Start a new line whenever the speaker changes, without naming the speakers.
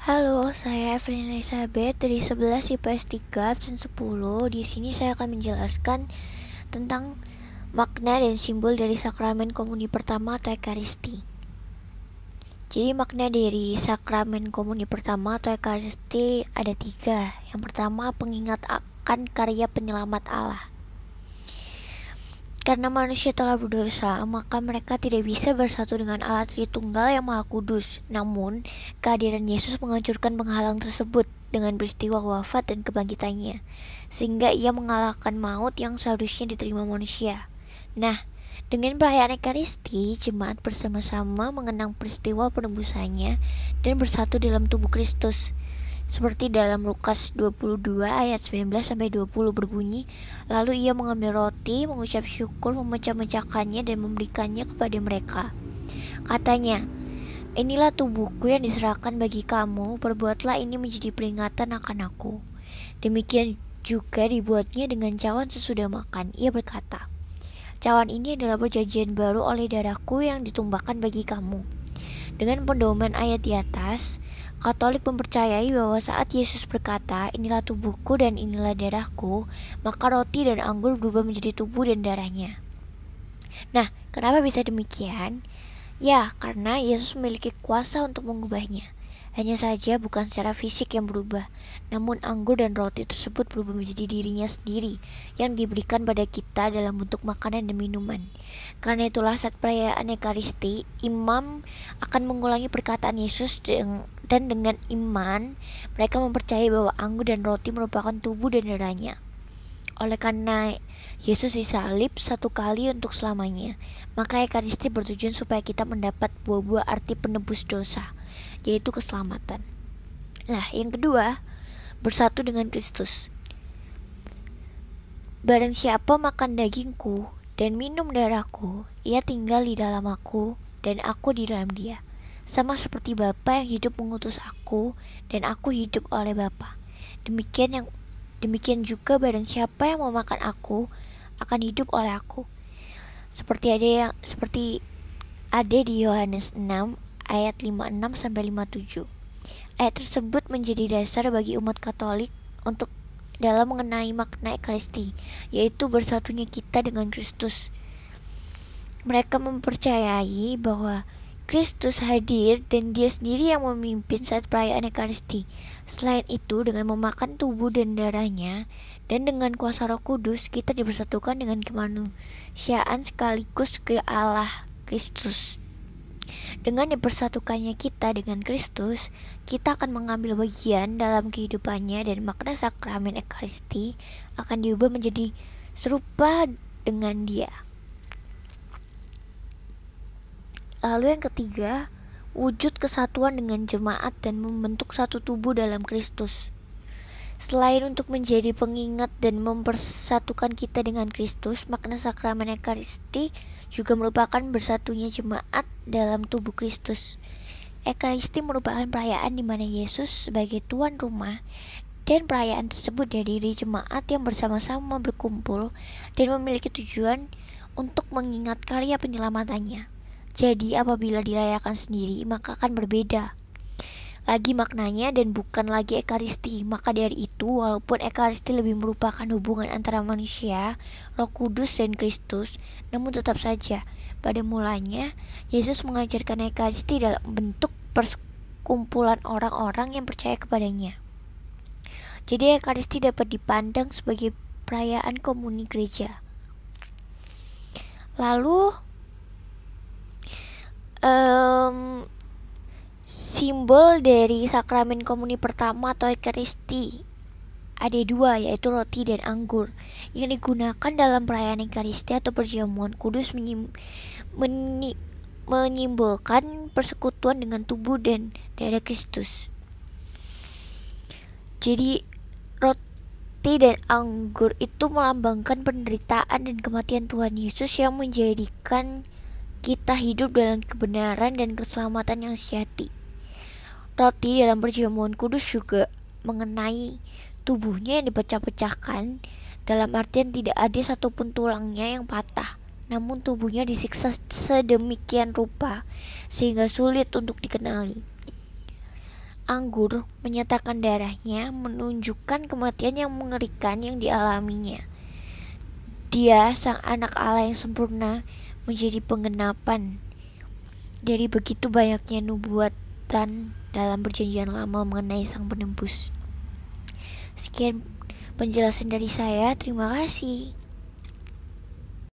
Halo, saya Evelyn Elizabeth dari 11 IPS 3 absen 10. Di sini saya akan menjelaskan tentang makna dan simbol dari sakramen komuni pertama atau Ekaristi. Jadi makna dari sakramen komuni pertama atau Ekaristi ada 3. Yang pertama, pengingat akan karya penyelamat Allah. Karena manusia telah berdosa, maka mereka tidak bisa bersatu dengan Allah Tritunggal yang Maha Kudus. Namun, kehadiran Yesus menghancurkan penghalang tersebut dengan peristiwa wafat dan kebangkitannya, sehingga ia mengalahkan maut yang seharusnya diterima manusia. Nah, dengan perayaan Ekaristi, jemaat bersama-sama mengenang peristiwa penebusannya dan bersatu dalam tubuh Kristus. Seperti dalam Lukas 22 ayat 19-20 berbunyi, lalu ia mengambil roti, mengucap syukur, memecah-mecahkannya dan memberikannya kepada mereka. Katanya, inilah tubuhku yang diserahkan bagi kamu, perbuatlah ini menjadi peringatan akan aku. Demikian juga dibuatnya dengan cawan sesudah makan. Ia berkata, cawan ini adalah perjanjian baru oleh darahku yang ditumpahkan bagi kamu. Dengan pedoman ayat di atas, Katolik mempercayai bahwa saat Yesus berkata, inilah tubuhku dan inilah darahku, maka roti dan anggur berubah menjadi tubuh dan darahnya. Nah, kenapa bisa demikian? Ya, karena Yesus memiliki kuasa untuk mengubahnya. Hanya saja bukan secara fisik yang berubah, namun anggur dan roti tersebut berubah menjadi dirinya sendiri yang diberikan pada kita dalam bentuk makanan dan minuman. Karena itulah saat perayaan Ekaristi, imam akan mengulangi perkataan Yesus dan dengan iman mereka mempercayai bahwa anggur dan roti merupakan tubuh dan darahnya. Oleh karena Yesus disalib satu kali untuk selamanya, maka Ekaristi bertujuan supaya kita mendapat buah-buah arti penebus dosa, yaitu keselamatan. Nah, yang kedua, bersatu dengan Kristus. Barang siapa makan dagingku dan minum darahku, ia tinggal di dalam aku dan aku di dalam dia. Sama seperti Bapa yang hidup mengutus aku dan aku hidup oleh Bapa. Demikian juga barang siapa yang mau makan aku akan hidup oleh aku. Seperti ada di Yohanes 6 ayat 56-57. Ayat tersebut menjadi dasar bagi umat Katolik untuk dalam mengenai makna Ekaristi, yaitu bersatunya kita dengan Kristus. Mereka mempercayai bahwa Kristus hadir dan dia sendiri yang memimpin saat perayaan Ekaristi. Selain itu, dengan memakan tubuh dan darahnya dan dengan kuasa Roh Kudus, kita dipersatukan dengan kemanusiaan sekaligus ke Allah Kristus. Dengan dipersatukannya kita dengan Kristus, kita akan mengambil bagian dalam kehidupannya dan makna sakramen Ekaristi akan diubah menjadi serupa dengan dia. Lalu yang ketiga, wujud kesatuan dengan jemaat dan membentuk satu tubuh dalam Kristus. Selain untuk menjadi pengingat dan mempersatukan kita dengan Kristus, makna sakramen Ekaristi juga merupakan bersatunya jemaat dalam tubuh Kristus. Ekaristi merupakan perayaan di mana Yesus sebagai tuan rumah dan perayaan tersebut dihadiri jemaat yang bersama-sama berkumpul dan memiliki tujuan untuk mengingat karya penyelamatannya. Jadi apabila dirayakan sendiri maka akan berbeda lagi maknanya dan bukan lagi Ekaristi. Maka dari itu, walaupun Ekaristi lebih merupakan hubungan antara manusia, Roh Kudus dan Kristus, namun tetap saja pada mulanya Yesus mengajarkan Ekaristi dalam bentuk perkumpulan orang-orang yang percaya kepadanya. Jadi Ekaristi dapat dipandang sebagai perayaan komuni gereja. Lalu simbol dari sakramen komuni pertama atau Ekaristi ada 2, yaitu roti dan anggur yang digunakan dalam perayaan Ekaristi atau perjamuan kudus menyimbolkan persekutuan dengan tubuh dan darah Kristus. Jadi roti dan anggur itu melambangkan penderitaan dan kematian Tuhan Yesus yang menjadikan kita hidup dalam kebenaran dan keselamatan yang sejati. Roti dalam perjamuan kudus juga mengenai tubuhnya yang dipecah-pecahkan, dalam artian tidak ada satupun tulangnya yang patah, namun tubuhnya disiksa sedemikian rupa sehingga sulit untuk dikenali. anggur menyatakan darahnya menunjukkan kematian yang mengerikan yang dialaminya. Dia, sang anak Allah yang sempurna, menjadi penggenapan dari begitu banyaknya nubuatan dalam perjanjian lama mengenai sang penebus. Sekian penjelasan dari saya, terima kasih.